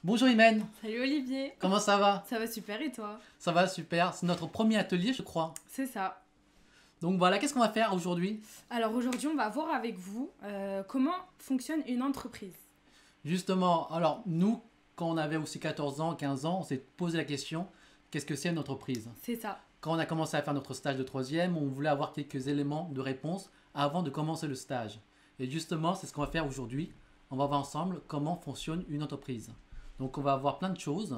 Bonjour Imen, Salut Olivier, comment ça va? ça va super et toi? Ça va super, c'est notre premier atelier je crois. C'est ça. Donc voilà, qu'est-ce qu'on va faire aujourd'hui? Alors aujourd'hui on va voir avec vous comment fonctionne une entreprise. Justement, alors nous, quand on avait aussi 14 ans, 15 ans, on s'est posé la question, qu'est-ce que c'est une entreprise? C'est ça. Quand on a commencé à faire notre stage de troisième, on voulait avoir quelques éléments de réponse avant de commencer le stage. Et justement, c'est ce qu'on va faire aujourd'hui. On va voir ensemble comment fonctionne une entreprise. Donc on va voir plein de choses.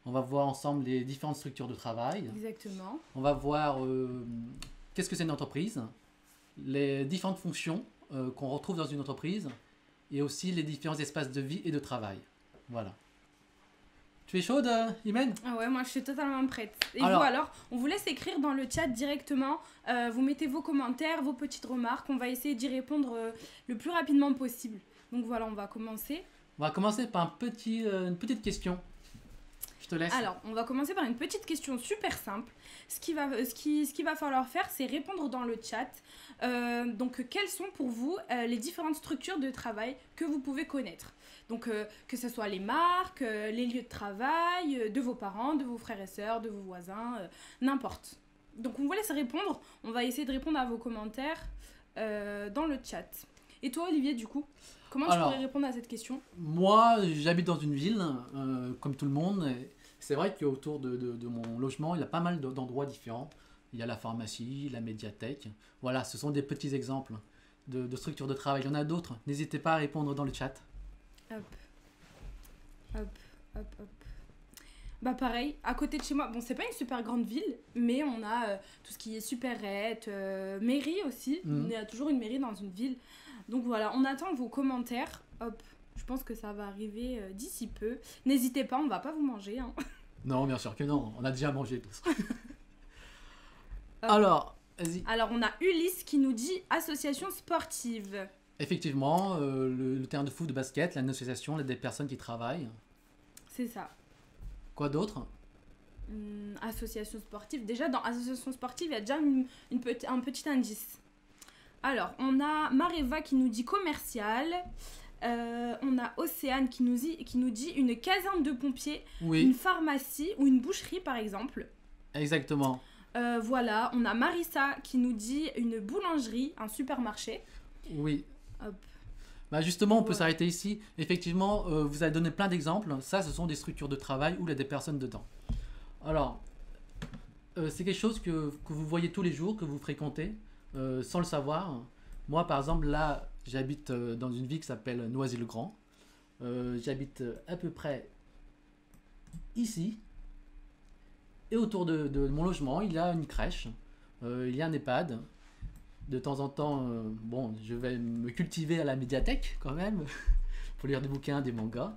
On va voir ensemble les différentes structures de travail. Exactement. On va voir qu'est-ce que c'est une entreprise, les différentes fonctions qu'on retrouve dans une entreprise et aussi les différents espaces de vie et de travail. Voilà. Tu es chaude, Imen? Ah ouais, moi je suis totalement prête. Et Alors- vous alors, on vous laisse écrire dans le chat directement. Vous mettez vos commentaires, vos petites remarques. On va essayer d'y répondre le plus rapidement possible. Donc voilà, on va commencer. On va commencer par une petite question. Je te laisse. Alors, on va commencer par une petite question super simple. Ce qu'il va falloir faire, c'est répondre dans le chat. Donc, quelles sont pour vous les différentes structures de travail que vous pouvez connaître? Donc, que ce soit les marques, les lieux de travail, de vos parents, de vos frères et sœurs, de vos voisins, n'importe. Donc, on vous laisse répondre. On va essayer de répondre à vos commentaires dans le chat. Et toi, Olivier, du coup, comment tu Alors, pourrais répondre à cette question? Moi, j'habite dans une ville, comme tout le monde. Et c'est vrai qu'autour de mon logement, il y a pas mal d'endroits différents. Il y a la pharmacie, la médiathèque. Voilà, ce sont des petits exemples de structures de travail. Il y en a d'autres. N'hésitez pas à répondre dans le chat. Hop, hop, hop, hop. Bah pareil, à côté de chez moi, bon c'est pas une super grande ville, mais on a tout ce qui est supérette, mairie aussi, Mhm. il y a toujours une mairie dans une ville. Donc voilà, on attend vos commentaires, hop, je pense que ça va arriver d'ici peu. N'hésitez pas, on va pas vous manger, hein. Non, bien sûr que non. On a déjà mangé tous. Hop. Alors, vas-y. Alors on a Ulysse qui nous dit association sportive. Effectivement, le terrain de foot, de basket, l'association, il y a des personnes qui travaillent. C'est ça. Quoi d'autre? Association sportive. Déjà, dans association sportive, il y a déjà un petit indice. Alors, on a Mareva qui nous dit commercial. On a Océane qui nous dit une caserne de pompiers, une Oui, pharmacie ou une boucherie, par exemple. exactement. Voilà, on a Marissa qui nous dit une boulangerie, un supermarché. Oui. Hop. Bah justement, on peut Voilà. s'arrêter ici. Effectivement, vous avez donné plein d'exemples. Ça, ce sont des structures de travail où il y a des personnes dedans. Alors, c'est quelque chose que vous voyez tous les jours, que vous fréquentez, sans le savoir. Moi, par exemple, là, j'habite dans une ville qui s'appelle Noisy-le-Grand. J'habite à peu près ici. Et autour de mon logement, il y a une crèche, il y a un EHPAD. De temps en temps, bon, je vais me cultiver à la médiathèque quand même, pour lire des bouquins, des mangas.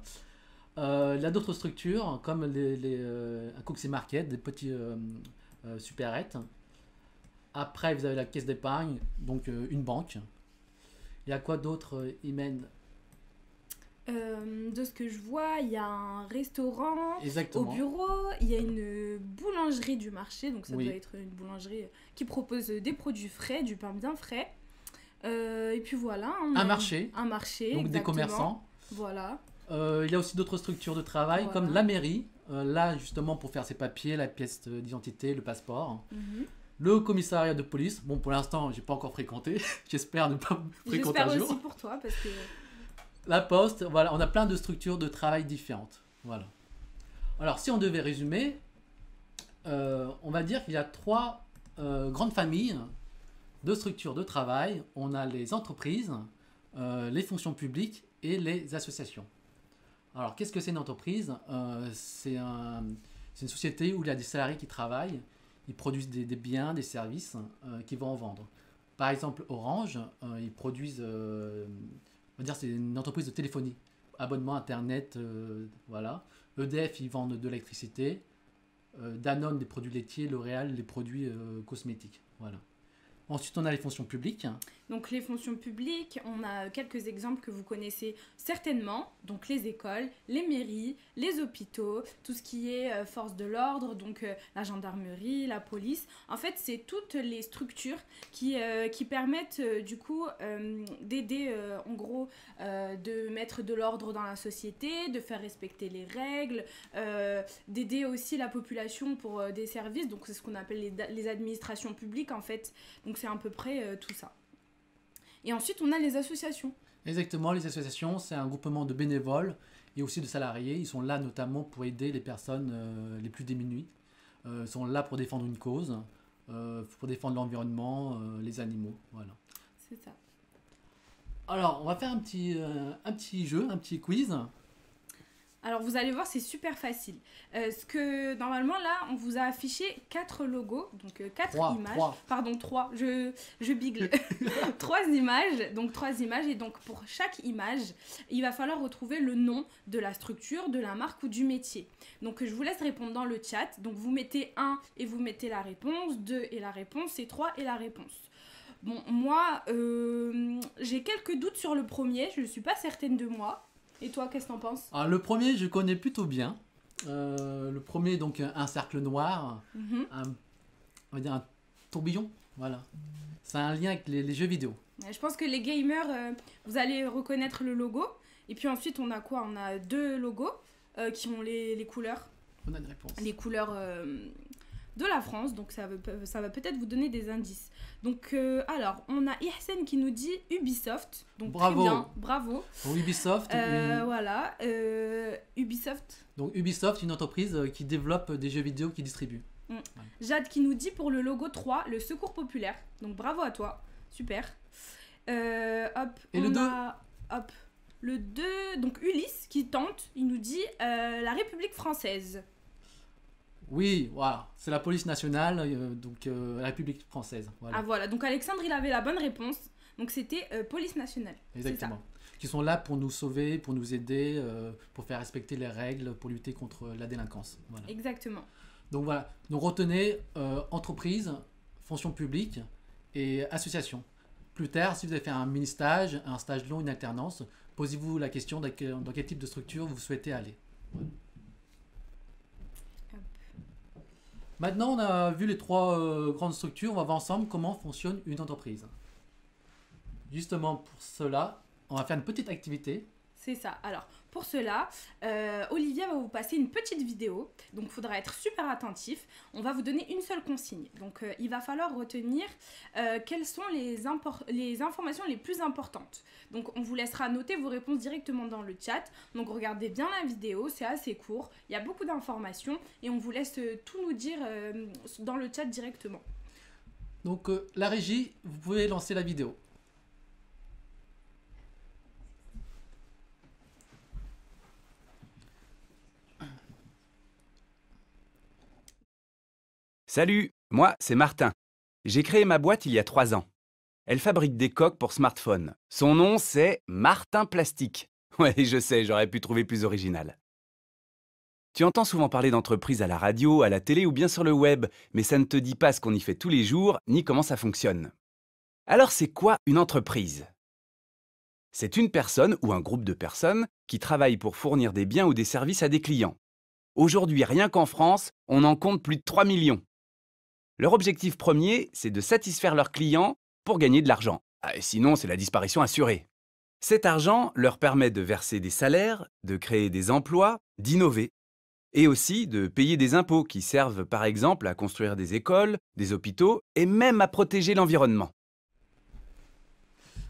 Il y a d'autres structures comme un Cooksey Market, des petits supérettes. Après, vous avez la caisse d'épargne, donc une banque. Il y a quoi d'autre, Imen? De ce que je vois, il y a un restaurant. Au Exactement. bureau, il y a une boulangerie du marché, donc ça Oui. doit être une boulangerie qui propose des produits frais, du pain bien frais. Et puis voilà, on Un a marché, un marché, donc des exactement. commerçants. Voilà. Il y a aussi d'autres structures de travail Voilà. comme la mairie, là justement pour faire ses papiers, la pièce d'identité, le passeport. Mhm. Le commissariat de police, bon pour l'instant j'ai pas encore fréquenté, j'espère ne pas fréquenter J'espère un aussi jour. pour toi parce que La poste, voilà, on a plein de structures de travail différentes. Voilà. Alors si on devait résumer, on va dire qu'il y a trois grandes familles de structures de travail. On a les entreprises, les fonctions publiques et les associations. Alors qu'est-ce que c'est une entreprise? C'est une société où il y a des salariés qui travaillent, ils produisent des biens, des services qu'ils vont en vendre. Par exemple, Orange, ils produisent, on va dire, c'est une entreprise de téléphonie, abonnement internet, voilà. EDF, ils vendent de l'électricité. Danone, des produits laitiers. L'Oréal, les produits cosmétiques, voilà. Ensuite, on a les fonctions publiques. Donc les fonctions publiques, on a quelques exemples que vous connaissez certainement. Donc les écoles, les mairies, les hôpitaux, tout ce qui est force de l'ordre, donc la gendarmerie, la police. En fait, c'est toutes les structures qui permettent du coup d'aider en gros de mettre de l'ordre dans la société, de faire respecter les règles, d'aider aussi la population pour des services. Donc c'est ce qu'on appelle les administrations publiques en fait. Donc c'est à peu près tout ça. Et ensuite, on a les associations. Exactement, les associations, c'est un groupement de bénévoles et aussi de salariés. Ils sont là notamment pour aider les personnes les plus démunies. Ils sont là pour défendre une cause, pour défendre l'environnement, les animaux. Voilà. C'est ça. Alors, on va faire un petit jeu, un petit quiz. Alors vous allez voir, c'est super facile. Normalement là, on vous a affiché 4 logos, donc 4 images. 3. Pardon, 3, je bigle. 3 images, donc 3 images. Et donc pour chaque image, il va falloir retrouver le nom de la structure, de la marque ou du métier. Donc je vous laisse répondre dans le chat. Donc vous mettez 1 et vous mettez la réponse, 2 et la réponse, et 3 et la réponse. Bon, moi, j'ai quelques doutes sur le premier, je ne suis pas certaine de moi. Et toi, qu'est-ce que t'en penses? Alors, le premier, je connais plutôt bien. Le premier, donc un cercle noir, on va dire un tourbillon. Voilà. C'est un lien avec les jeux vidéo. Je pense que les gamers, vous allez reconnaître le logo. Et puis ensuite, on a quoi? On a 2 logos qui ont les couleurs. On a une réponse. Les couleurs de la France, donc ça va peut-être vous donner des indices. Donc alors, on a Ihsen qui nous dit Ubisoft, donc bravo. Très bien, bravo. Pour Ubisoft. Voilà, Ubisoft. Donc Ubisoft, une entreprise qui développe des jeux vidéo qui distribue. Voilà. Jade qui nous dit pour le logo 3, le secours populaire, donc bravo à toi, super. Hop, et le 2 hop, le 2, donc Ulysse qui tente, il nous dit la République française. Oui, voilà, c'est la police nationale, donc la République française. Voilà. Ah voilà, donc Alexandre il avait la bonne réponse, donc c'était police nationale. Exactement. Qui sont là pour nous sauver, pour nous aider, pour faire respecter les règles, pour lutter contre la délinquance. Voilà. Exactement. Donc voilà, donc retenez entreprise, fonction publique et association. Plus tard, si vous avez fait un mini-stage, un stage long, une alternance, posez-vous la question dans quel type de structure vous souhaitez aller. Voilà. Maintenant, on a vu les 3 grandes structures, on va voir ensemble comment fonctionne une entreprise. Justement pour cela, on va faire une petite activité. C'est ça. Alors, pour cela, Olivia va vous passer une petite vidéo. Donc, il faudra être super attentif. On va vous donner une seule consigne. Donc, il va falloir retenir quelles sont les informations les plus importantes. Donc, on vous laissera noter vos réponses directement dans le chat. Donc, regardez bien la vidéo. C'est assez court. Il y a beaucoup d'informations. Et on vous laisse tout nous dire dans le chat directement. Donc, la régie, vous pouvez lancer la vidéo. Salut, moi c'est Martin. J'ai créé ma boîte il y a 3 ans. Elle fabrique des coques pour smartphones. Son nom c'est Martin Plastique. Ouais, je sais, j'aurais pu trouver plus original. Tu entends souvent parler d'entreprises à la radio, à la télé ou bien sur le web, mais ça ne te dit pas ce qu'on y fait tous les jours, ni comment ça fonctionne. Alors c'est quoi une entreprise? C'est une personne ou un groupe de personnes qui travaillent pour fournir des biens ou des services à des clients. Aujourd'hui, rien qu'en France, on en compte plus de 3 millions. Leur objectif premier, c'est de satisfaire leurs clients pour gagner de l'argent. Sinon, c'est la disparition assurée. Cet argent leur permet de verser des salaires, de créer des emplois, d'innover, et aussi de payer des impôts qui servent par exemple à construire des écoles, des hôpitaux et même à protéger l'environnement.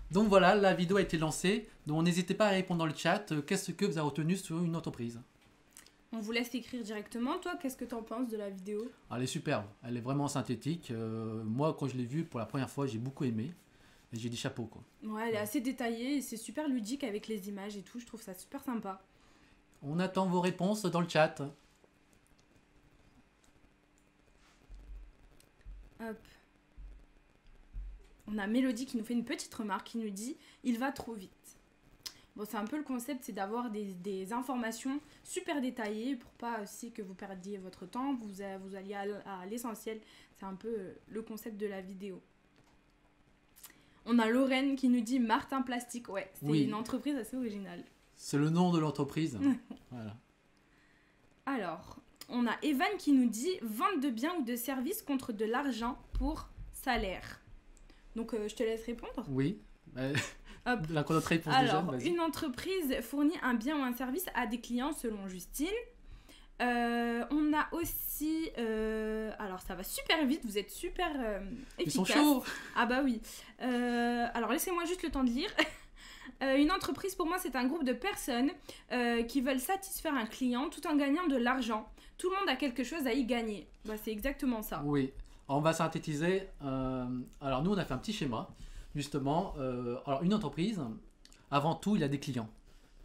Donc voilà, la vidéo a été lancée. Donc n'hésitez pas à répondre dans le chat. Qu'est-ce que vous avez retenu sur une entreprise? On vous laisse écrire directement. Toi, qu'est-ce que tu en penses de la vidéo? Elle est superbe, elle est vraiment synthétique. Moi, quand je l'ai vue pour la première fois, j'ai beaucoup aimé. Et j'ai dit chapeau, quoi. Ouais, elle est assez détaillée et c'est super ludique avec les images et tout. Je trouve ça super sympa. On attend vos réponses dans le chat. Hop. On a Mélodie qui nous fait une petite remarque qui nous dit « Il va trop vite ». Bon, c'est un peu le concept, c'est d'avoir des informations super détaillées pour pas aussi que vous perdiez votre temps, vous alliez à l'essentiel. C'est un peu le concept de la vidéo. On a Lorraine qui nous dit Martin Plastique. Ouais, c'est Oui. une entreprise assez originale. C'est le nom de l'entreprise. Voilà. Alors, on a Evan qui nous dit vente de biens ou de services contre de l'argent pour salaire. Donc, je te laisse répondre. Oui. Hop. Notre réponse déjà, Alors, vas-y. une entreprise fournit un bien ou un service à des clients selon Justine. On a aussi... alors, ça va super vite, vous êtes super efficace. Ils sont chauds. Ah bah oui. Alors, laissez-moi juste le temps de lire. Une entreprise, pour moi, c'est un groupe de personnes qui veulent satisfaire un client tout en gagnant de l'argent. Tout le monde a quelque chose à y gagner. Bah, c'est exactement ça. Oui. On va synthétiser. Alors, nous, on a fait un petit schéma. Justement, alors une entreprise, avant tout, il a des clients.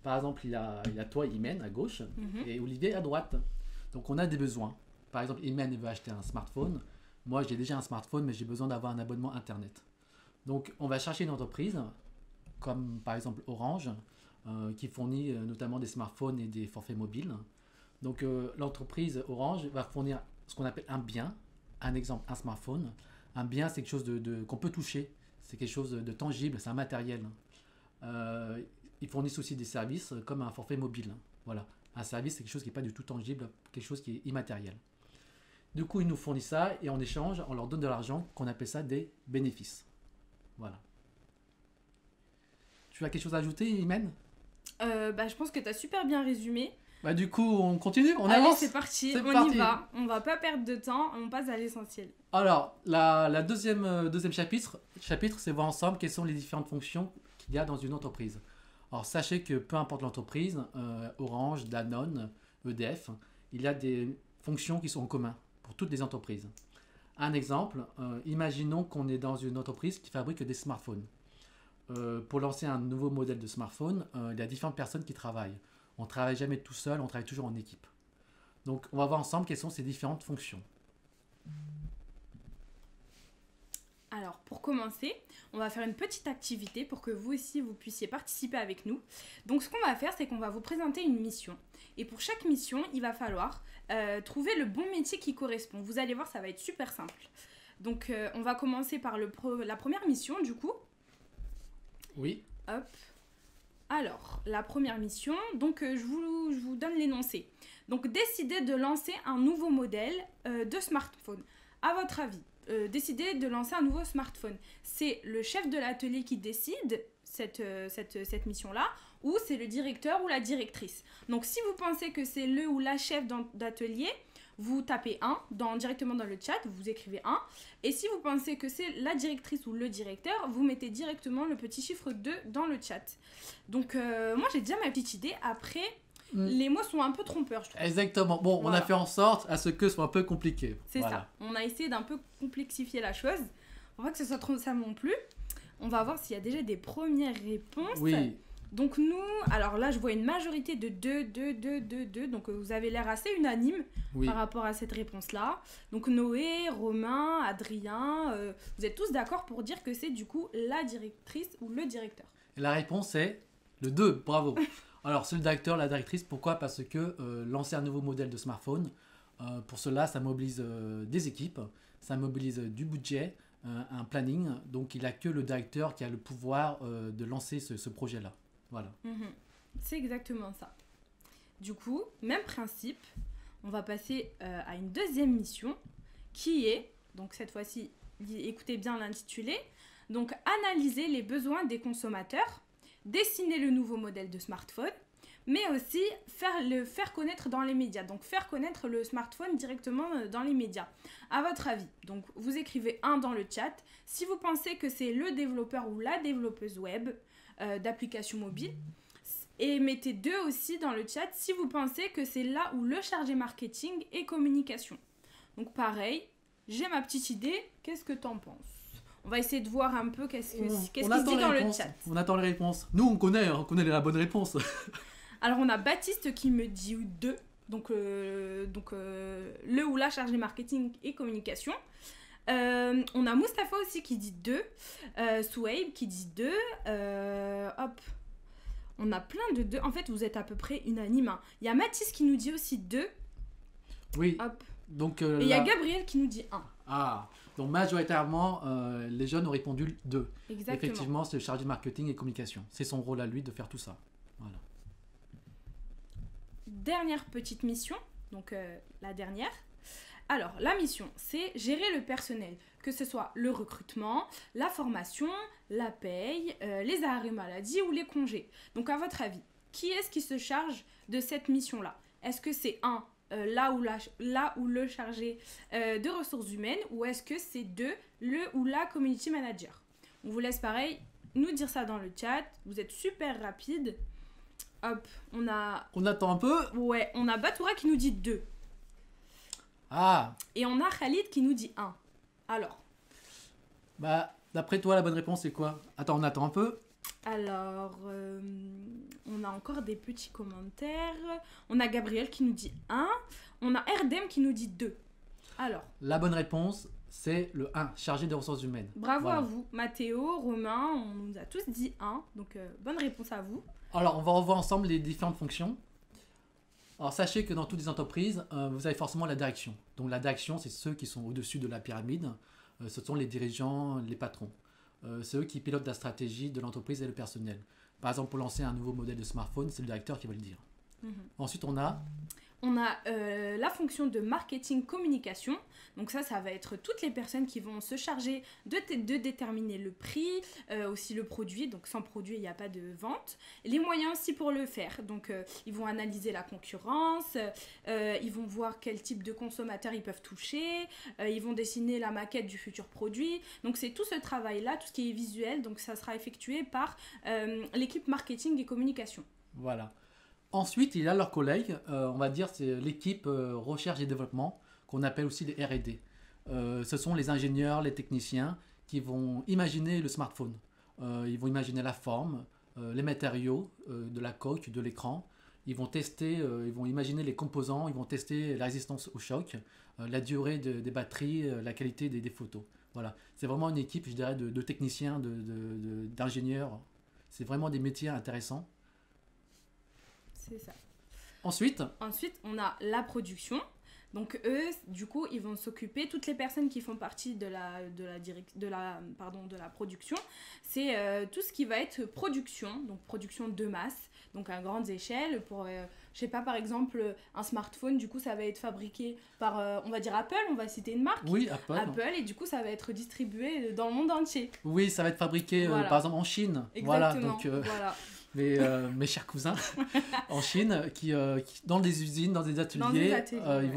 Par exemple, il a toi, Imen, à gauche, et Olivier à droite. Donc, on a des besoins. Par exemple, Imen, il veut acheter un smartphone. Moi, j'ai déjà un smartphone, mais j'ai besoin d'avoir un abonnement Internet. Donc, on va chercher une entreprise, comme par exemple Orange, qui fournit notamment des smartphones et des forfaits mobiles. Donc, l'entreprise Orange va fournir ce qu'on appelle un bien. Un exemple, un smartphone. Un bien, c'est quelque chose qu'on peut toucher. C'est quelque chose de tangible, c'est un matériel. Ils fournissent aussi des services comme un forfait mobile. Voilà. Un service, c'est quelque chose qui n'est pas du tout tangible, quelque chose qui est immatériel. Du coup, ils nous fournissent ça et en échange, on leur donne de l'argent, qu'on appelle ça des bénéfices. Voilà. Tu as quelque chose à ajouter, Imen? Bah, je pense que tu as super bien résumé. Bah, du coup, on continue, on Allez, avance. c'est parti, C'est on parti. y va. On va pas perdre de temps, on passe à l'essentiel. Alors, la deuxième chapitre, c'est voir ensemble quelles sont les différentes fonctions qu'il y a dans une entreprise. Alors, sachez que peu importe l'entreprise, Orange, Danone, EDF, il y a des fonctions qui sont en commun pour toutes les entreprises. Un exemple, imaginons qu'on est dans une entreprise qui fabrique des smartphones. Pour lancer un nouveau modèle de smartphone, il y a différentes personnes qui travaillent. On ne travaille jamais tout seul, on travaille toujours en équipe. Donc, on va voir ensemble quelles sont ces différentes fonctions. Alors, pour commencer, on va faire une petite activité pour que vous aussi, vous puissiez participer avec nous. Donc, ce qu'on va faire, c'est qu'on va vous présenter une mission. Et pour chaque mission, il va falloir trouver le bon métier qui correspond. Vous allez voir, ça va être super simple. Donc, on va commencer par la première mission, du coup. Oui. Hop. Alors, la première mission, donc je vous donne l'énoncé. Donc, décidez de lancer un nouveau modèle de smartphone. À votre avis, décider de lancer un nouveau smartphone, c'est le chef de l'atelier qui décide cette mission-là, ou c'est le directeur ou la directrice. Donc, si vous pensez que c'est le ou la chef d'atelier, vous tapez 1 directement dans le chat, vous écrivez 1. Et si vous pensez que c'est la directrice ou le directeur, vous mettez directement le petit chiffre 2 dans le chat. Donc, moi, j'ai déjà ma petite idée. Après, les mots sont un peu trompeurs, je trouve. Exactement. Bon, Voilà. on a fait en sorte à ce que ce soit un peu compliqué. C'est Voilà. ça. On a essayé d'un peu complexifier la chose. On va que ce soit trop ça non plus. On va voir s'il y a déjà des premières réponses. Oui. Donc nous, alors là, je vois une majorité de 2. Donc vous avez l'air assez unanime Oui. par rapport à cette réponse-là. Donc Noé, Romain, Adrien, vous êtes tous d'accord pour dire que c'est du coup la directrice ou le directeur. Et la réponse est le 2. Bravo. Alors, c'est le directeur, la directrice. Pourquoi? Parce que lancer un nouveau modèle de smartphone, pour cela, ça mobilise des équipes, ça mobilise du budget, un planning. Donc, il n'y a que le directeur qui a le pouvoir de lancer ce projet-là. Voilà. C'est exactement ça. Du coup, même principe, on va passer à une deuxième mission qui est, donc cette fois-ci, écoutez bien l'intitulé, donc analyser les besoins des consommateurs, dessiner le nouveau modèle de smartphone, mais aussi le faire connaître dans les médias. Donc faire connaître le smartphone directement dans les médias. À votre avis, donc vous écrivez 1 dans le chat. Si vous pensez que c'est le développeur ou la développeuse web d'applications mobiles, et mettez 2 aussi dans le chat si vous pensez que c'est là où le chargé marketing et communication. Donc pareil, j'ai ma petite idée, qu'est-ce que t'en penses? On va essayer de voir un peu qu'est-ce qui se dit dans le chat. On attend les réponses. Nous, on connaît la bonne réponse. Alors on a Baptiste qui me dit 2, donc le ou la chargé marketing et communication. On a Mustapha aussi qui dit 2, Souhaib qui dit 2, hop, on a plein de 2, en fait vous êtes à peu près unanime. Hein. Il y a Mathis qui nous dit aussi 2, Oui. hop, Donc, et il y a Gabriel qui nous dit 1. Ah, donc majoritairement, les jeunes ont répondu 2. Exactement. Effectivement, c'est le chargé de marketing et communication. C'est son rôle à lui de faire tout ça. Voilà. Dernière petite mission, donc la dernière. Alors, la mission, c'est gérer le personnel, que ce soit le recrutement, la formation, la paye, les arrêts maladie ou les congés. Donc, à votre avis, qui est-ce qui se charge de cette mission-là? Est-ce que c'est là où le chargé de ressources humaines, ou est-ce que c'est 2, le ou la community manager? On vous laisse pareil, nous dire ça dans le chat. Vous êtes super rapide. Hop, on attend un peu. Ouais, on a Batoura qui nous dit 2. Ah. Et on a Khalid qui nous dit 1. Alors. Bah, d'après toi, la bonne réponse c'est quoi? Attends, on attend un peu. Alors, on a encore des petits commentaires. On a Gabriel qui nous dit 1. On a Erdem qui nous dit 2. Alors. La bonne réponse, c'est le 1, chargé des ressources humaines. Bravo voilà. À vous. Mathéo, Romain, on nous a tous dit 1. Donc, bonne réponse à vous. Alors, on va revoir ensemble les différentes fonctions. Alors, sachez que dans toutes les entreprises, vous avez forcément la direction. Donc, la direction, c'est ceux qui sont au-dessus de la pyramide. Ce sont les dirigeants, les patrons. C'est eux qui pilotent la stratégie de l'entreprise et le personnel. Par exemple, pour lancer un nouveau modèle de smartphone, c'est le directeur qui va le dire. Ensuite, on a la fonction de marketing communication. Donc ça va être toutes les personnes qui vont se charger de déterminer le prix, aussi le produit. Donc sans produit, il n'y a pas de vente. Les moyens aussi pour le faire. Donc ils vont analyser la concurrence, ils vont voir quel type de consommateurs ils peuvent toucher, ils vont dessiner la maquette du futur produit. Donc c'est tout ce travail-là, tout ce qui est visuel. Donc ça sera effectué par l'équipe marketing et communication. Voilà. Ensuite, il y a leurs collègues, on va dire c'est l'équipe recherche et développement, qu'on appelle aussi les R&D. Ce sont les ingénieurs, les techniciens qui vont imaginer le smartphone. Ils vont imaginer la forme, les matériaux de la coque, de l'écran. Ils vont tester, ils vont imaginer les composants, ils vont tester la résistance au choc, la durée des batteries, la qualité des photos. Voilà. C'est vraiment une équipe, je dirais, de techniciens, d'ingénieurs. C'est vraiment des métiers intéressants. C'est ça. Ensuite, on a la production. Donc eux, du coup, ils vont s'occuper, toutes les personnes qui font partie de la production, c'est tout ce qui va être production, donc production de masse, donc à grandes échelles. Pour, je sais pas, par exemple, un smartphone, du coup, ça va être fabriqué par, on va dire Apple, on va citer une marque. Oui, Apple. Et du coup, ça va être distribué dans le monde entier. Oui, ça va être fabriqué, voilà. par exemple, en Chine. Exactement, voilà. Donc, voilà. mes chers cousins en Chine qui dans des usines, dans des ateliers, ouais. ils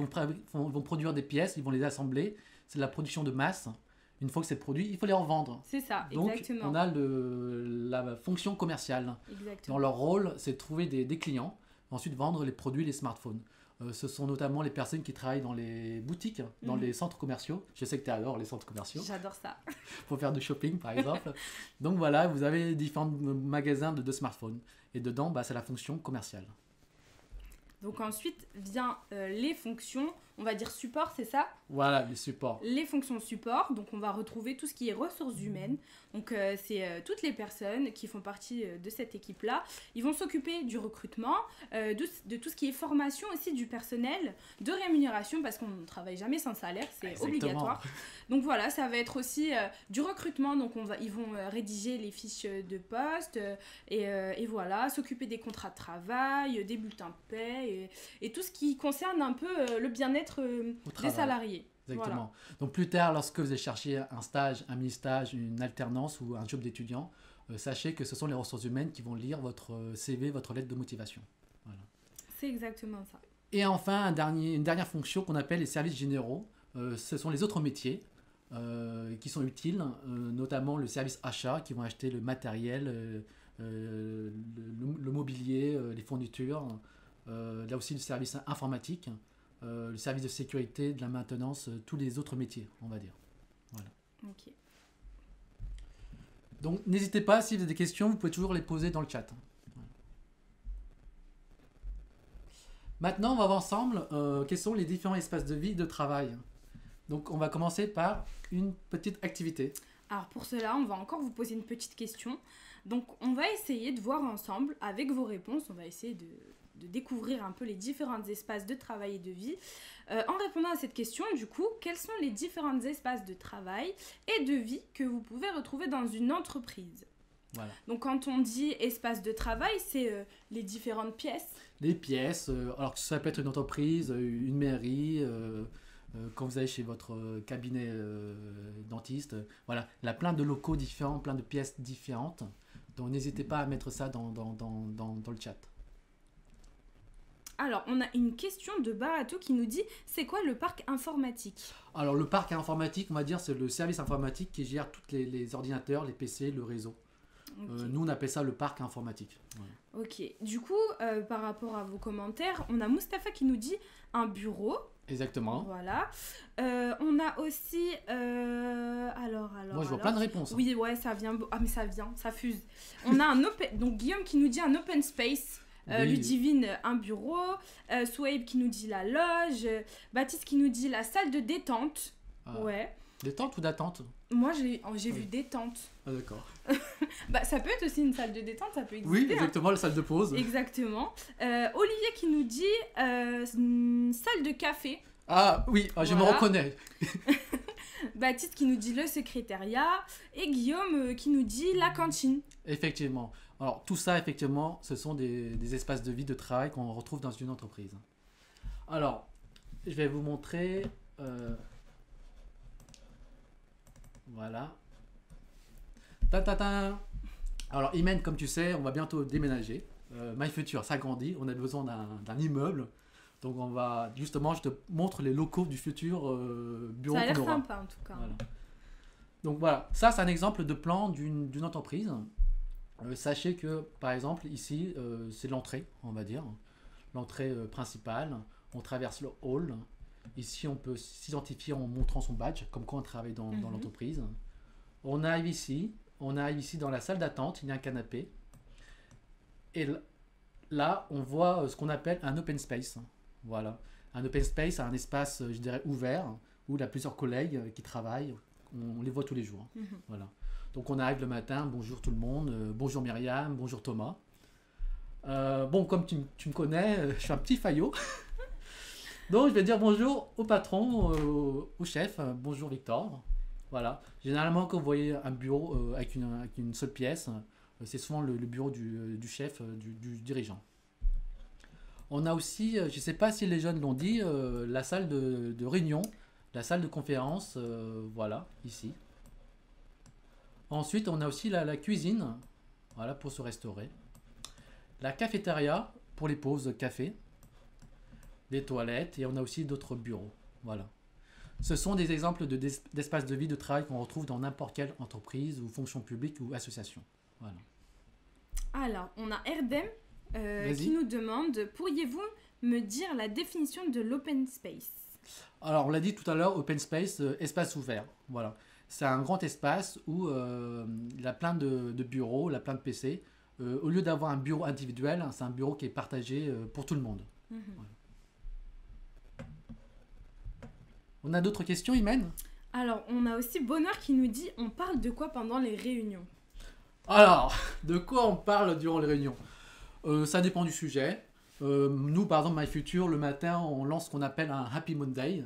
vont produire des pièces, ils vont les assembler. C'est de la production de masse. Une fois que c'est produit, il faut les revendre. C'est ça, donc, exactement. Donc, on a la fonction commerciale. Exactement. Dans leur rôle, c'est de trouver des clients, ensuite vendre les produits, les smartphones. Ce sont notamment les personnes qui travaillent dans les boutiques, dans les centres commerciaux. Je sais que tu adores les centres commerciaux. J'adore ça. Pour faire du shopping, par exemple. Donc voilà, vous avez différents magasins de smartphones. Et dedans, c'est la fonction commerciale. Donc ensuite vient les fonctions, on va dire support, c'est ça? Voilà, les supports. Les fonctions support, donc on va retrouver tout ce qui est ressources humaines. Donc c'est toutes les personnes qui font partie de cette équipe-là. Ils vont s'occuper du recrutement, de tout ce qui est formation aussi du personnel, de rémunération, parce qu'on ne travaille jamais sans salaire, c'est obligatoire. Donc voilà, ça va être aussi du recrutement, donc ils vont rédiger les fiches de poste, et voilà, s'occuper des contrats de travail, des bulletins de paie, et tout ce qui concerne un peu le bien-être des salariés. Exactement. Voilà. Donc plus tard, lorsque vous allez chercher un stage, un mini-stage, une alternance ou un job d'étudiant, sachez que ce sont les ressources humaines qui vont lire votre CV, votre lettre de motivation. Voilà. C'est exactement ça. Et enfin, une dernière fonction qu'on appelle les services généraux. Ce sont les autres métiers qui sont utiles, notamment le service achat, qui vont acheter le matériel, le mobilier, les fournitures. Là aussi, le service informatique. Le service de sécurité, de la maintenance, tous les autres métiers, on va dire. Voilà. Ok. Donc, n'hésitez pas, si vous avez des questions, vous pouvez toujours les poser dans le chat. Voilà. Maintenant, on va voir ensemble quels sont les différents espaces de vie et de travail. Donc, on va commencer par une petite activité. Alors, pour cela, on va encore vous poser une petite question. Donc, on va essayer de voir ensemble, avec vos réponses, on va essayer de découvrir un peu les différents espaces de travail et de vie. En répondant à cette question, du coup, quels sont les différents espaces de travail et de vie que vous pouvez retrouver dans une entreprise? Voilà. Donc quand on dit espace de travail, c'est les différentes pièces. Les pièces, alors que ça peut être une entreprise, une mairie, quand vous allez chez votre cabinet dentiste, voilà, il y a plein de locaux différents, plein de pièces différentes. Donc n'hésitez pas à mettre ça dans le chat. Alors, on a une question de Barato qui nous dit « C'est quoi le parc informatique ?» Alors le parc informatique, on va dire, c'est le service informatique qui gère tous les ordinateurs, les PC, le réseau. Ok. Nous, on appelle ça le parc informatique. Voilà. Ok, du coup, par rapport à vos commentaires, on a Mustapha qui nous dit un bureau. Exactement. Voilà. On a aussi. Moi, je vois plein de réponses. Oui, ouais, ça vient. Ah, mais ça fuse. On a un open. Donc, Guillaume qui nous dit un open space. Oui. Ludivine, un bureau. Souhaib qui nous dit la loge. Baptiste qui nous dit la salle de détente. Ah. Ouais. Détente ou d'attente? Moi, j'ai vu détente. Ah, d'accord. Bah, ça peut être aussi une salle de détente, ça peut exister. Oui, exactement, la salle de pause. Exactement. Olivier qui nous dit une salle de café. Ah oui, je me Voilà. reconnais. Baptiste qui nous dit le secrétariat. Et Guillaume qui nous dit la cantine. Effectivement. Alors, tout ça, effectivement, ce sont des espaces de vie, de travail qu'on retrouve dans une entreprise. Alors, je vais vous montrer... Voilà. Ta. Alors, Imen, comme tu sais, on va bientôt déménager. MyFuture s'agrandit, on a besoin d'un immeuble. Donc, justement, je te montre les locaux du futur bureau Ça a l'air qu'on aura. sympa en tout cas. Voilà. Donc voilà, ça c'est un exemple de plan d'une entreprise. Sachez que par exemple ici c'est l'entrée, on va dire, l'entrée principale. On traverse le hall. Ici on peut s'identifier en montrant son badge, comme quoi on travaille dans l'entreprise. On arrive ici dans la salle d'attente, il y a un canapé. Et là on voit ce qu'on appelle un open space. Voilà, un open space, c'est un espace, je dirais, ouvert où il y a plusieurs collègues qui travaillent. On les voit tous les jours. Voilà. Donc on arrive le matin, bonjour tout le monde, bonjour Myriam, bonjour Thomas. Bon, comme tu me connais, je suis un petit faillot. Donc je vais dire bonjour au patron, au chef, bonjour Victor. Voilà. Généralement, quand vous voyez un bureau avec une seule pièce, c'est souvent le bureau du chef, du dirigeant. On a aussi, je ne sais pas si les jeunes l'ont dit, la salle de réunion, la salle de conférence, voilà, ici. Ensuite, on a aussi la cuisine, voilà, pour se restaurer. La cafétéria, pour les pauses café. Les toilettes, et on a aussi d'autres bureaux, voilà. Ce sont des exemples d'espaces de vie, de travail qu'on retrouve dans n'importe quelle entreprise ou fonction publique ou association. Voilà. Alors, on a Erdem Vas-y. qui nous demande pourriez-vous me dire la définition de l'open space? Alors, on l'a dit tout à l'heure, open space, espace ouvert. Voilà. C'est un grand espace où il y a plein de bureaux, il y a plein de PC. Au lieu d'avoir un bureau individuel, c'est un bureau qui est partagé pour tout le monde. Voilà. On a d'autres questions, Imen? Alors, on a aussi Bonheur qui nous dit on parle de quoi pendant les réunions? Alors, de quoi on parle durant les réunions? Ça dépend du sujet. Nous, par exemple, MyFuture, le matin, on lance ce qu'on appelle un Happy Monday.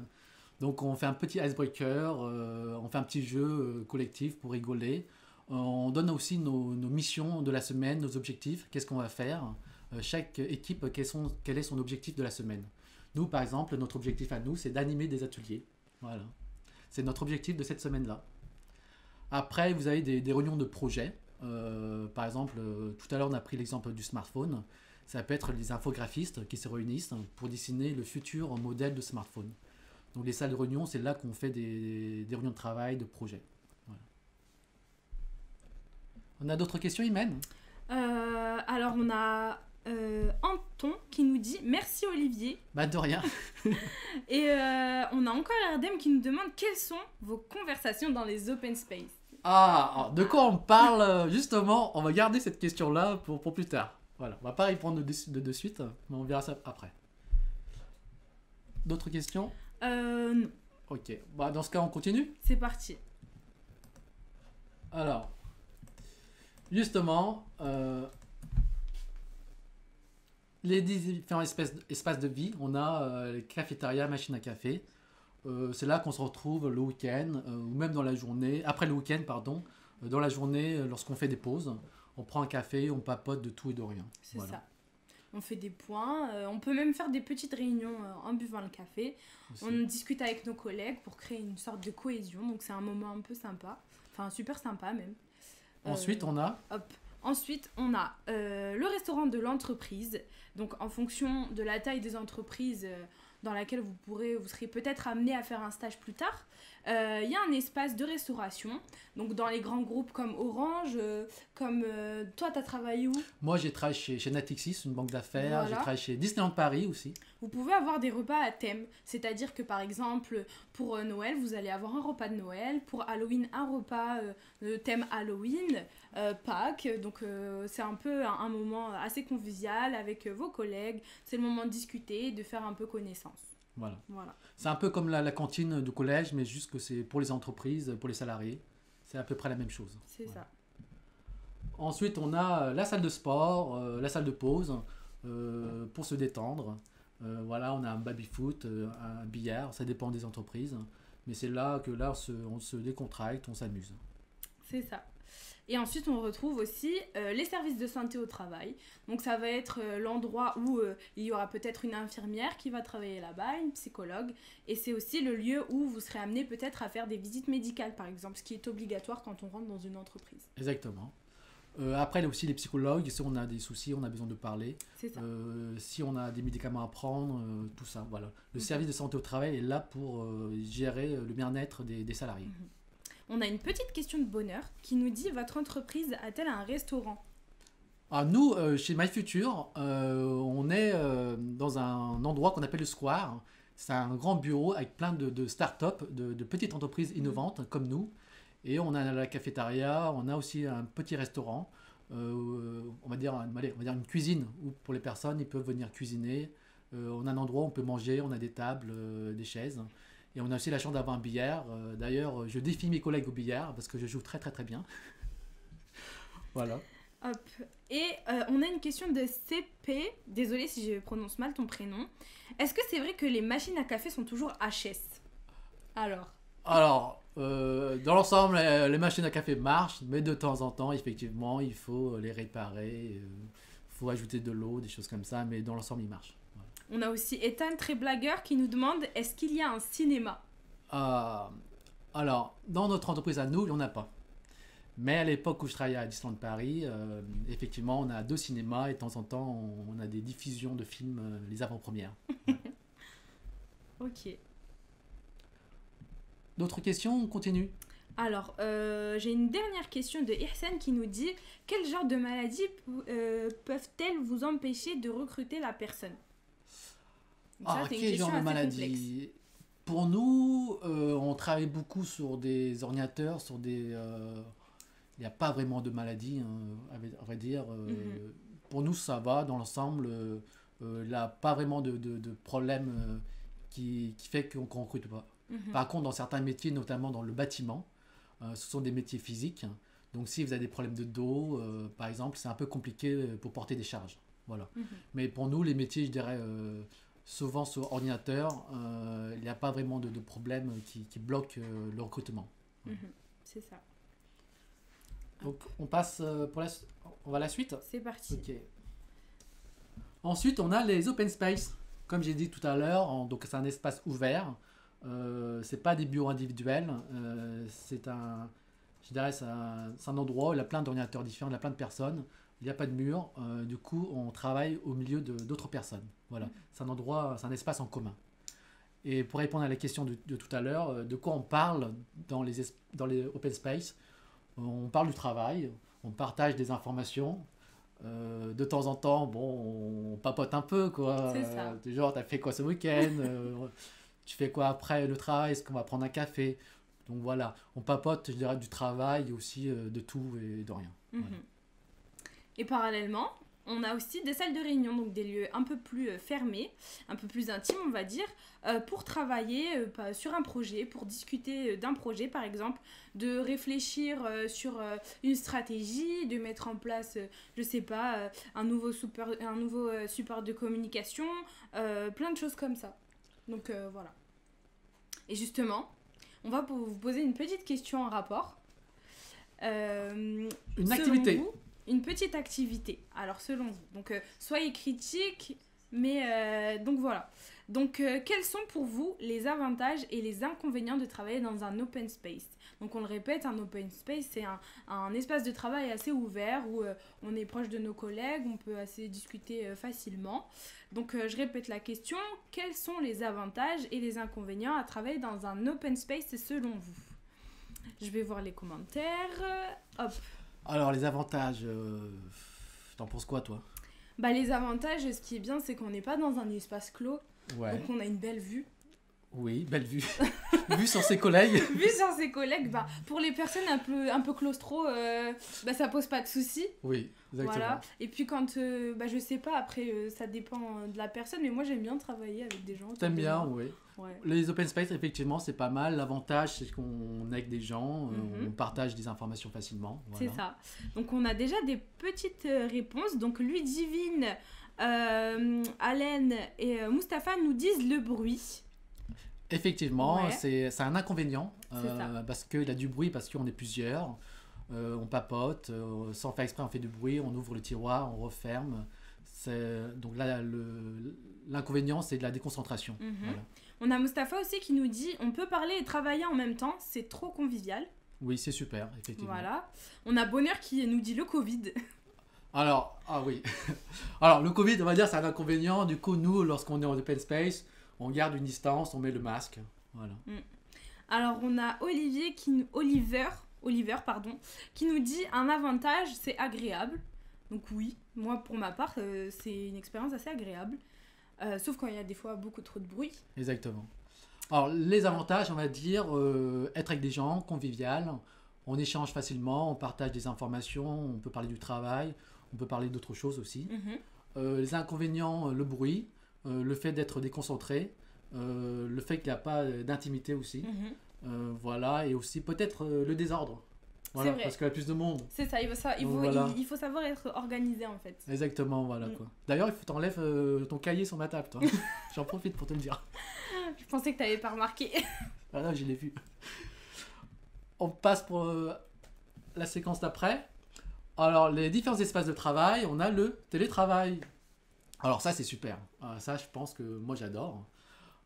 Donc, on fait un petit icebreaker, on fait un petit jeu collectif pour rigoler. On donne aussi nos missions de la semaine, nos objectifs, qu'est-ce qu'on va faire. Chaque équipe, quel est son objectif de la semaine. Nous, par exemple, notre objectif à nous, c'est d'animer des ateliers. Voilà. C'est notre objectif de cette semaine-là. Après, vous avez des réunions de projets. Par exemple, tout à l'heure, on a pris l'exemple du smartphone. Ça peut être les infographistes qui se réunissent pour dessiner le futur modèle de smartphone. Donc, les salles de réunion, c'est là qu'on fait des réunions de travail, de projets. Voilà. On a d'autres questions, Imen? Alors, on a Anton qui nous dit merci Olivier. Bah, de rien. Et on a encore Erdem qui nous demande quelles sont vos conversations dans les open space. Ah, de quoi on parle? Justement, on va garder cette question-là pour plus tard. Voilà, on va pas répondre de suite, mais on verra ça après. D'autres questions? Non. Ok, bah, dans ce cas, on continue. C'est parti. Alors, justement, Les différents espaces de vie, on a les cafétérias, machines à café. C'est là qu'on se retrouve le week-end, ou même dans la journée, après le week-end, pardon, dans la journée, lorsqu'on fait des pauses. On prend un café, on papote de tout et de rien. C'est ça. On fait des points, on peut même faire des petites réunions en buvant le café. Aussi. On discute avec nos collègues pour créer une sorte de cohésion, donc c'est un moment un peu sympa, enfin super sympa même. Ensuite, on a le restaurant de l'entreprise. Donc en fonction de la taille des entreprises dans laquelle vous serez peut-être amené à faire un stage plus tard, il y a un espace de restauration. Donc dans les grands groupes comme Orange, toi, tu as travaillé où? Moi, j'ai travaillé chez Natixis, une banque d'affaires. Voilà. J'ai travaillé chez Disneyland Paris aussi. Vous pouvez avoir des repas à thème. C'est-à-dire que par exemple, pour Noël, vous allez avoir un repas de Noël. Pour Halloween, un repas de thème Halloween. Pâques, donc c'est un peu un moment assez convivial avec vos collègues. C'est le moment de discuter, de faire un peu connaissance. Voilà. C'est un peu comme la cantine du collège, mais juste que c'est pour les entreprises, pour les salariés. C'est à peu près la même chose. C'est ça. Ensuite, on a la salle de sport, la salle de pause pour se détendre. Voilà, on a un baby-foot, un billard, ça dépend des entreprises. Mais c'est là que on se décontracte, on s'amuse. C'est ça. Et ensuite, on retrouve aussi les services de santé au travail. Donc, ça va être l'endroit où il y aura peut-être une infirmière qui va travailler là-bas, une psychologue. Et c'est aussi le lieu où vous serez amené peut-être à faire des visites médicales, par exemple, ce qui est obligatoire quand on rentre dans une entreprise. Exactement. Après, il y a aussi les psychologues. Si on a des soucis, on a besoin de parler. C'est ça. Si on a des médicaments à prendre, tout ça, voilà. Le service de santé au travail est là pour gérer le bien-être des salariés. On a une petite question de bonheur qui nous dit: votre entreprise a-t-elle un restaurant? Nous, chez MyFuture, on est dans un endroit qu'on appelle le Square. C'est un grand bureau avec plein de start-up, de petites entreprises innovantes comme nous. Et on a la cafétéria, on a aussi un petit restaurant, on va dire une cuisine où pour les personnes, ils peuvent venir cuisiner. On a un endroit où on peut manger, on a des tables, des chaises. Et on a aussi la chance d'avoir un billard. D'ailleurs, je défie mes collègues au billard parce que je joue très très très bien. Voilà. Hop. Et on a une question de CP. Désolée si je prononce mal ton prénom. Est-ce que c'est vrai que les machines à café sont toujours HS? Alors, dans l'ensemble, les machines à café marchent, mais de temps en temps, effectivement, il faut les réparer. Il faut ajouter de l'eau, des choses comme ça, mais dans l'ensemble, ils marchent. On a aussi Ethan, très blagueur, qui nous demande: est-ce qu'il y a un cinéma? Alors, dans notre entreprise à nous, il n'y en a pas. Mais à l'époque où je travaillais à Disneyland Paris, effectivement, on a 2 cinémas et de temps en temps, on a des diffusions de films, les avant-premières. Ok. D'autres questions? On continue. Alors, j'ai une dernière question de Ihsan qui nous dit: quel genre de maladies peuvent-elles vous empêcher de recruter la personne? Ça, quel genre de maladie? Pour nous, on travaille beaucoup sur des ordinateurs, il n'y a pas vraiment de maladie, hein, à vrai dire. Pour nous, ça va dans l'ensemble. Il n'y a pas vraiment de problème qui fait qu'on ne recrute pas. Par contre, dans certains métiers, notamment dans le bâtiment, ce sont des métiers physiques. Donc, si vous avez des problèmes de dos, par exemple, c'est un peu compliqué pour porter des charges. Voilà. Mais pour nous, les métiers, je dirais, souvent sur ordinateur, il n'y a pas vraiment de problème qui bloque le recrutement. C'est ça. Donc, on passe on va à la suite. C'est parti. Ok. Ensuite, on a les open space. Comme j'ai dit tout à l'heure, donc c'est un espace ouvert. C'est pas des bureaux individuels. C'est un endroit où il y a plein d'ordinateurs différents, il y a plein de personnes. Il n'y a pas de mur. Du coup, on travaille au milieu d'autres personnes. Voilà. C'est un endroit, c'est un espace en commun. Et pour répondre à la question de tout à l'heure, de quoi on parle dans les open space? On parle du travail, on partage des informations. De temps en temps, on papote un peu, quoi. C'est ça. Genre, t'as fait quoi ce week-end? Tu fais quoi après le travail? Est-ce qu'on va prendre un café? Donc voilà, on papote, je dirais, du travail et aussi de tout et de rien. Voilà. Et parallèlement, On a aussi des salles de réunion, donc des lieux un peu plus fermés, un peu plus intimes, on va dire, pour travailler sur un projet, pour discuter d'un projet, par exemple, de réfléchir sur une stratégie, de mettre en place, je sais pas, un nouveau support de communication, plein de choses comme ça. Donc voilà. Et justement, on va vous poser une petite question en rapport. Une activité. Vous, une petite activité. Alors, selon vous. Donc, soyez critiques, mais donc voilà. Donc, quels sont pour vous les avantages et les inconvénients de travailler dans un open space? Donc, on le répète, un open space, c'est un espace de travail assez ouvert où on est proche de nos collègues, on peut assez discuter facilement. Donc, je répète la question. Quels sont les avantages et les inconvénients à travailler dans un open space selon vous? Je vais voir les commentaires. Hop. Alors, les avantages, t'en penses quoi, toi? Bah, les avantages, ce qui est bien, c'est qu'on n'est pas dans un espace clos. Ouais. Donc, on a une belle vue. Oui, belle vue. Vue sur ses collègues. Vue sur ses collègues, bah, pour les personnes un peu claustro, bah, ça pose pas de soucis. Oui, exactement. Voilà. Et puis quand, bah, je sais pas, après, ça dépend de la personne, mais moi, j'aime bien travailler avec des gens. T'aimes bien, oui. Ouais. Les open space, effectivement, c'est pas mal. L'avantage, c'est qu'on est avec des gens, on partage des informations facilement. Voilà. C'est ça. Donc, on a déjà des petites réponses. Donc, Ludivine, Alain et Mustapha nous disent le bruit. Effectivement, Ouais. c'est un inconvénient, ça. parce qu'il y a du bruit, parce qu'on est plusieurs, on papote, sans faire exprès on fait du bruit, on ouvre le tiroir, on referme. Donc là, l'inconvénient, c'est de la déconcentration. Voilà. On a Mustapha aussi qui nous dit on peut parler et travailler en même temps, c'est trop convivial. Oui, c'est super, effectivement. Voilà. On a Bonheur qui nous dit le Covid. Alors, ah oui. Alors, le Covid, on va dire, c'est un inconvénient. Du coup, nous, lorsqu'on est en open space, on garde une distance, on met le masque. Voilà. Alors, on a Olivier Oliver, pardon, qui nous dit un avantage, c'est agréable. Donc oui, moi pour ma part, c'est une expérience assez agréable. Sauf quand il y a des fois beaucoup trop de bruit. Exactement. Alors, les avantages, on va dire, être avec des gens, convivial, on échange facilement, on partage des informations, on peut parler du travail, on peut parler d'autres choses aussi. Les inconvénients, le bruit, le fait d'être déconcentré, le fait qu'il n'y a pas d'intimité aussi. Voilà, et aussi peut-être le désordre. Voilà, vrai. parce qu'il y a plus de monde. C'est ça, il faut savoir être organisé en fait. Exactement, voilà quoi. D'ailleurs, il faut t'enlèves ton cahier sur ma table, toi. J'en profite pour te le dire. Je pensais que tu n'avais pas remarqué. Ah non, je l'ai vu. On passe pour la séquence d'après. Alors, les différents espaces de travail, on a le télétravail. Alors ça, c'est super. Ça, je pense que moi, j'adore.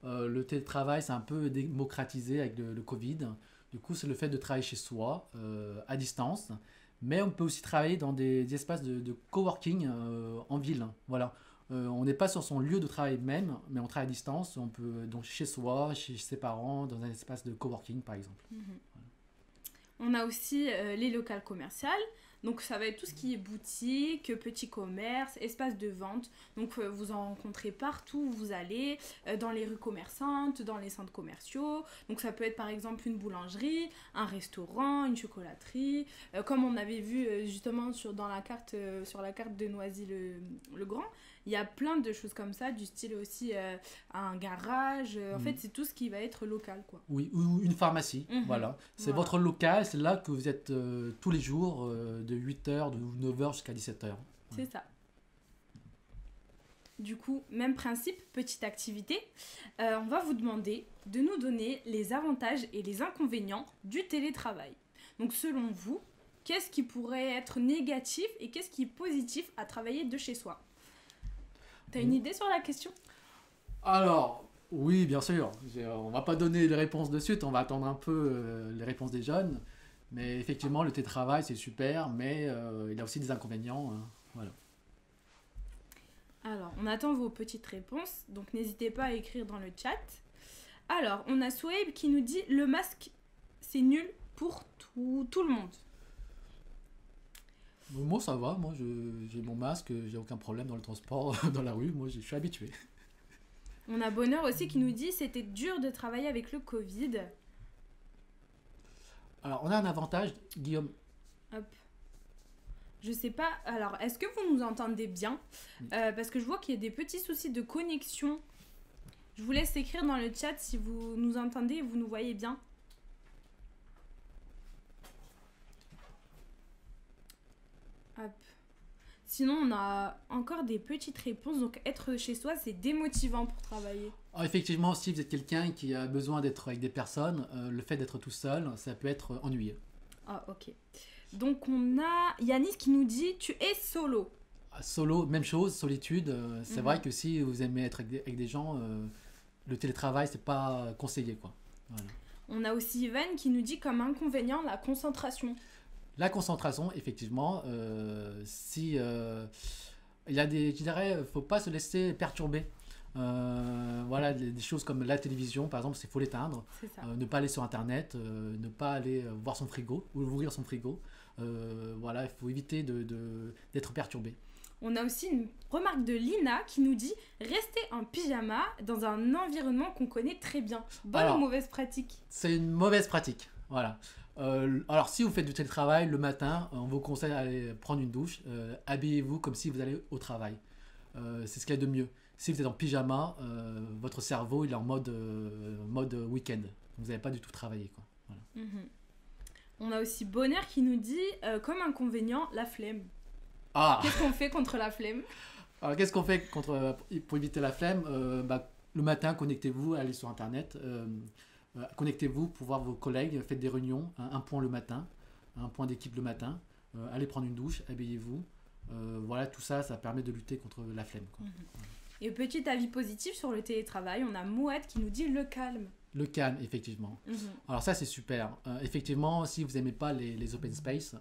Le télétravail, c'est un peu démocratisé avec le Covid. Du coup, c'est le fait de travailler chez soi, à distance. Mais on peut aussi travailler dans des espaces de coworking en ville. Voilà. On n'est pas sur son lieu de travail même, mais on travaille à distance. On peut donc chez soi, chez ses parents, dans un espace de coworking, par exemple. On a aussi les locales commerciales. Donc ça va être tout ce qui est boutique, petit commerce, espace de vente. Donc vous en rencontrez partout où vous allez, dans les rues commerçantes, dans les centres commerciaux. Donc ça peut être par exemple une boulangerie, un restaurant, une chocolaterie. Comme on avait vu justement sur la carte de Noisy-le-Grand, il y a plein de choses comme ça, du style aussi un garage. En fait, c'est tout ce qui va être local, quoi. Oui, ou une pharmacie, voilà. C'est votre local, c'est là que vous êtes tous les jours, de 8h, de 9h jusqu'à 17h. C'est ça. Du coup, même principe, petite activité. On va vous demander de nous donner les avantages et les inconvénients du télétravail. Donc, selon vous, qu'est-ce qui pourrait être négatif et qu'est-ce qui est positif à travailler de chez soi? T'as une idée sur la question? Alors, oui, bien sûr. On va pas donner les réponses de suite, on va attendre un peu les réponses des jeunes. Mais effectivement, le télétravail, c'est super, mais il y a aussi des inconvénients. Voilà. Alors, on attend vos petites réponses, donc n'hésitez pas à écrire dans le chat. Alors, on a Souhaib qui nous dit « Le masque, c'est nul pour tout le monde ». Moi, ça va. Moi, j'ai mon masque, j'ai aucun problème dans le transport, dans la rue. Moi, je suis habitué. On a Bonheur aussi qui nous dit « C'était dur de travailler avec le Covid ». Alors, on a un avantage, Guillaume. Hop. Je sais pas, alors est-ce que vous nous entendez bien? Parce que je vois qu'il y a des petits soucis de connexion. Je vous laisse écrire dans le chat si vous nous entendez et vous nous voyez bien. Hop. Sinon, on a encore des petites réponses. Donc, être chez soi, c'est démotivant pour travailler. Alors, effectivement, si vous êtes quelqu'un qui a besoin d'être avec des personnes, le fait d'être tout seul, ça peut être ennuyeux. Ah, ok. Donc, on a Yanis qui nous dit « Tu es solo ». Solo, même chose, solitude. C'est vrai que si vous aimez être avec des gens, le télétravail, c'est pas conseillé, quoi. Voilà. On a aussi Ivan qui nous dit comme inconvénient la concentration. La concentration, effectivement, si il y a des, je dirais, faut pas se laisser perturber. Voilà, des choses comme la télévision, par exemple, c'est faut l'éteindre. C'est ça. Ne pas aller sur Internet, ne pas aller voir son frigo ou ouvrir son frigo. Voilà, il faut éviter d'être perturbé. On a aussi une remarque de Lina qui nous dit « Rester en pyjama dans un environnement qu'on connaît très bien ». Bonne ou mauvaise pratique? C'est une mauvaise pratique, voilà. Alors si vous faites du télétravail le matin, on vous conseille d'aller prendre une douche, habillez-vous comme si vous allez au travail. C'est ce qu'il y a de mieux. Si vous êtes en pyjama, votre cerveau il est en mode week-end. Vous n'avez pas du tout travaillé, quoi. Voilà. On a aussi Bonheur qui nous dit comme inconvénient la flemme. Ah. Qu'est-ce qu'on fait contre la flemme? Alors qu'est-ce qu'on fait pour éviter la flemme? Le matin, connectez-vous, allez sur Internet. Connectez-vous pour voir vos collègues, faites des réunions, un point le matin, un point d'équipe le matin, allez prendre une douche, habillez-vous. Voilà, tout ça, ça permet de lutter contre la flemme, quoi. Et petit avis positif sur le télétravail, on a Mouad qui nous dit le calme. Le calme, effectivement. Alors ça, c'est super. Effectivement, si vous n'aimez pas les open space,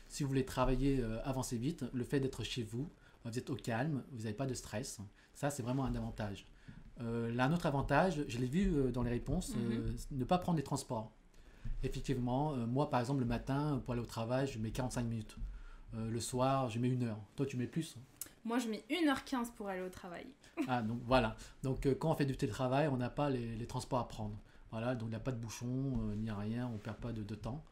si vous voulez travailler, avancez vite. Le fait d'être chez vous, vous êtes au calme, vous n'avez pas de stress. Ça, c'est vraiment un avantage. Là, un autre avantage, je l'ai vu dans les réponses, ne pas prendre les transports. Effectivement, moi, par exemple, le matin, pour aller au travail, je mets 45 minutes. Le soir, je mets 1 heure. Toi, tu mets plus? Moi, je mets 1h15 pour aller au travail. Ah, donc voilà. Donc, quand on fait du télétravail, on n'a pas les transports à prendre. Voilà, donc il n'y a pas de bouchons, ni rien, on ne perd pas de temps.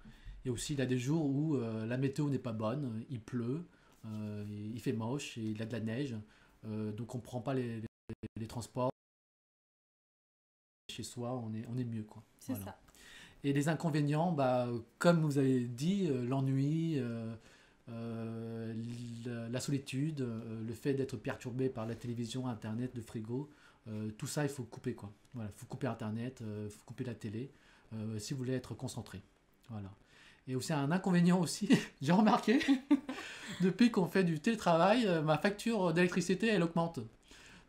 Et aussi, il y a des jours où la météo n'est pas bonne, il pleut, il fait moche, et il y a de la neige. Donc, on ne prend pas les transports. Chez soi, on est mieux, quoi. C'est voilà. ça. Et les inconvénients, comme vous avez dit, l'ennui, la solitude, le fait d'être perturbé par la télévision, Internet, le frigo, tout ça, il faut couper, quoi. Voilà, il faut couper Internet, il faut couper la télé, si vous voulez être concentré. Voilà. Et aussi un inconvénient aussi, j'ai remarqué, depuis qu'on fait du télétravail, ma facture d'électricité, elle augmente.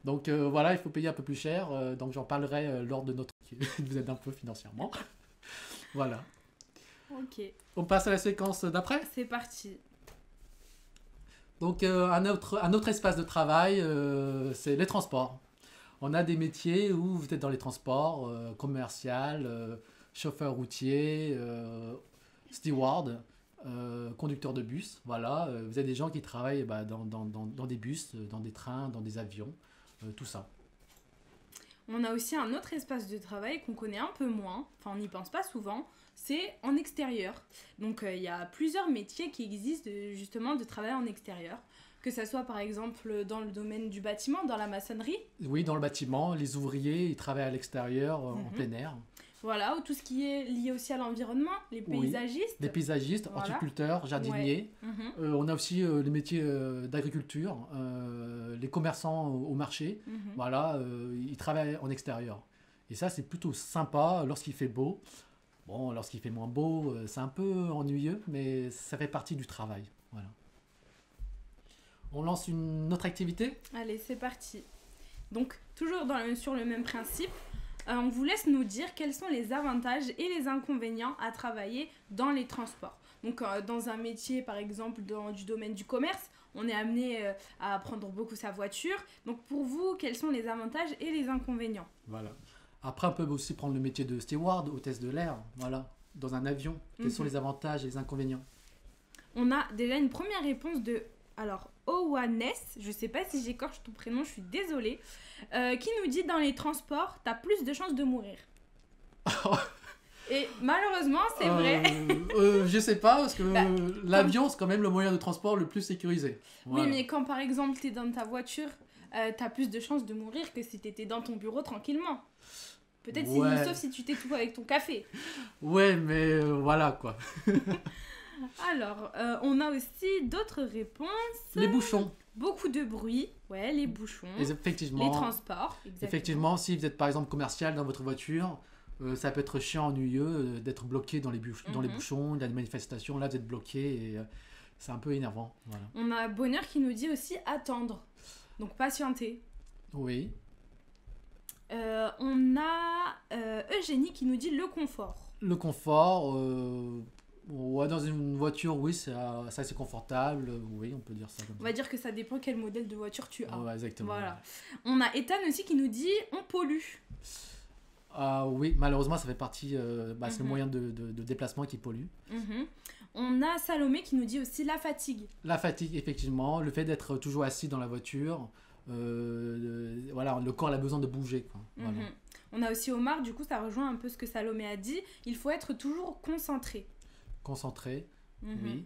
Donc voilà, il faut payer un peu plus cher, donc j'en parlerai lors de notre... vous aide un peu financièrement. Voilà. Ok. On passe à la séquence d'après. C'est parti. Donc un autre espace de travail, c'est les transports. On a des métiers où vous êtes dans les transports, commercial, chauffeur routier, steward, conducteur de bus. Voilà, vous avez des gens qui travaillent dans des bus, dans des trains, dans des avions, tout ça. On a aussi un autre espace de travail qu'on connaît un peu moins, enfin on n'y pense pas souvent, c'est en extérieur. Donc il y a plusieurs métiers qui existent justement de travail en extérieur, que ça soit par exemple dans le domaine du bâtiment, dans la maçonnerie. Oui, dans le bâtiment, les ouvriers, ils travaillent à l'extérieur, en plein air. Voilà, ou tout ce qui est lié aussi à l'environnement, les paysagistes. Oui, les paysagistes, voilà. Horticulteurs, jardiniers. Ouais. On a aussi les métiers d'agriculture, les commerçants au marché. Voilà, ils travaillent en extérieur. Et ça, c'est plutôt sympa lorsqu'il fait beau. Bon, lorsqu'il fait moins beau, c'est un peu ennuyeux, mais ça fait partie du travail. Voilà. On lance une autre activité ? Allez, c'est parti. Donc, toujours sur le même principe. On vous laisse nous dire quels sont les avantages et les inconvénients à travailler dans les transports. Donc, dans un métier, par exemple, du domaine du commerce, on est amené à prendre beaucoup sa voiture. Donc, pour vous, quels sont les avantages et les inconvénients ? Voilà. Après, on peut aussi prendre le métier de steward, hôtesse de l'air, voilà, dans un avion. Quels sont les avantages et les inconvénients ? On a déjà une première réponse de... Alors, Owanes, je ne sais pas si j'écorche ton prénom, je suis désolée, qui nous dit dans les transports, tu as plus de chances de mourir. Et malheureusement, c'est vrai. Je sais pas, parce que Bah, l'avion, c'est quand même le moyen de transport le plus sécurisé. Voilà. Oui, mais quand par exemple t'es dans ta voiture, t'as plus de chances de mourir que si t'étais dans ton bureau tranquillement. Peut-être Ouais. sauf si tu t'étouffes avec ton café. Ouais, mais voilà quoi. Alors, on a aussi d'autres réponses. Les bouchons. Beaucoup de bruit, ouais, les bouchons, Effectivement. les transports, exactement. Effectivement, si vous êtes par exemple commercial dans votre voiture, ça peut être chiant, ennuyeux d'être bloqué dans les bouchons, il y a des manifestations, là vous êtes bloqué et c'est un peu énervant. Voilà. On a Bonheur qui nous dit aussi attendre, donc patienter. Oui. On a Eugénie qui nous dit le confort. Le confort, ouais, dans une voiture, oui, c'est assez confortable, oui, on peut dire ça comme On va dire que ça dépend quel modèle de voiture tu as. Ouais, exactement. Voilà. On a Ethan aussi qui nous dit on pollue. Oui, malheureusement, ça fait partie, c'est le Mhm. moyen de déplacement qui pollue. Mhm. On a Salomé qui nous dit aussi la fatigue. La fatigue, effectivement, le fait d'être toujours assis dans la voiture, voilà, le corps a besoin de bouger, quoi. Voilà. Mhm. On a aussi Omar, du coup ça rejoint un peu ce que Salomé a dit, il faut être toujours concentré. Concentré, Mhm. oui.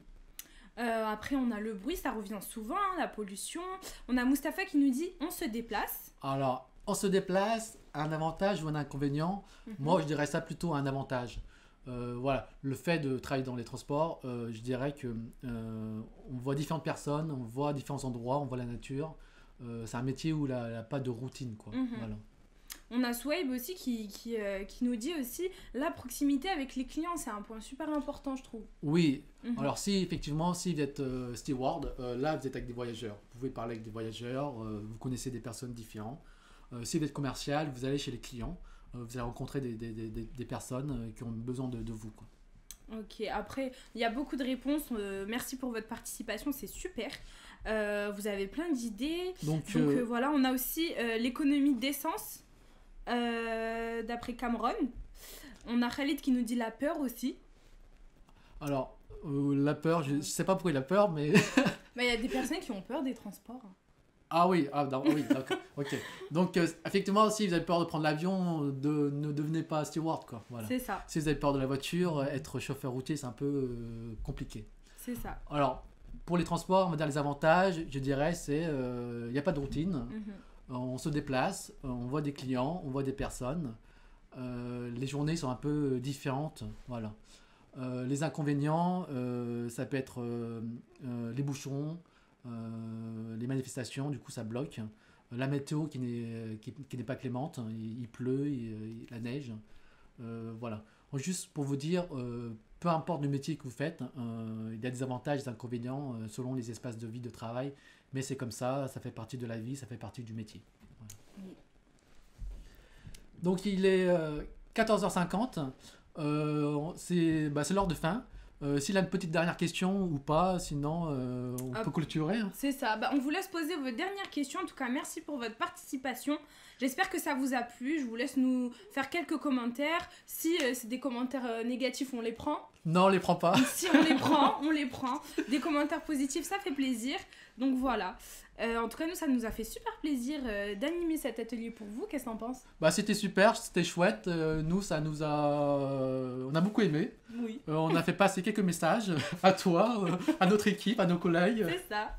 Après on a le bruit, ça revient souvent, hein, la pollution. On a Mustapha qui nous dit on se déplace. Alors, on se déplace, un avantage ou un inconvénient, Mhm. moi je dirais ça plutôt un avantage. Voilà, le fait de travailler dans les transports, je dirais que on voit différentes personnes, on voit différents endroits, on voit la nature. C'est un métier où il n'y a pas de routine, quoi. Mhm. Voilà. On a Swaib aussi qui nous dit aussi la proximité avec les clients, c'est un point super important je trouve. Oui, Mhm. alors si effectivement, si vous êtes steward, là vous êtes avec des voyageurs. Vous pouvez parler avec des voyageurs, vous connaissez des personnes différentes. Si vous êtes commercial, vous allez chez les clients, vous allez rencontrer des personnes qui ont besoin de vous, quoi. Ok, après, il y a beaucoup de réponses. Merci pour votre participation, c'est super. Vous avez plein d'idées. Donc, Donc voilà, on a aussi l'économie d'essence, d'après Cameron. On a Khalid qui nous dit la peur aussi. alors, la peur, je sais pas pourquoi il a peur, mais... Bah, il y a des personnes qui ont peur des transports. Ah oui, oui, d'accord, ok. Donc, effectivement, si vous avez peur de prendre l'avion, ne devenez pas steward, quoi. Voilà. C'est ça, Si vous avez peur de la voiture, être chauffeur routier, c'est un peu compliqué. c'est ça. Alors, pour les transports, on va dire les avantages, je dirais, c'est il n'y a pas de routine, Mhm. on se déplace, on voit des clients, on voit des personnes, les journées sont un peu différentes, voilà. Les inconvénients, ça peut être les bouchons, les manifestations, du coup ça bloque, la météo qui n'est pas clémente, il pleut, la neige, voilà. Juste pour vous dire, peu importe le métier que vous faites, il y a des avantages et des inconvénients selon les espaces de vie, de travail, mais c'est comme ça fait partie de la vie, ça fait partie du métier. Voilà. Oui. Donc il est 14h50, c'est l'heure de fin. S'il a une petite dernière question ou pas, sinon on Hop. peut clôturer, hein. C'est ça. Bah, on vous laisse poser vos dernières questions. En tout cas, merci pour votre participation. J'espère que ça vous a plu. Je vous laisse nous faire quelques commentaires. Si c'est des commentaires négatifs, on les prend. Non, on les prend pas. Si on les prend, on les prend. Des commentaires positifs, ça fait plaisir. Donc voilà. En tout cas, nous, ça nous a fait super plaisir d'animer cet atelier pour vous. Qu'est-ce que t'en penses? Bah, c'était super, c'était chouette. Nous, on a beaucoup aimé. Oui, On a fait passer quelques messages à toi, à notre équipe, à nos collègues. c'est ça.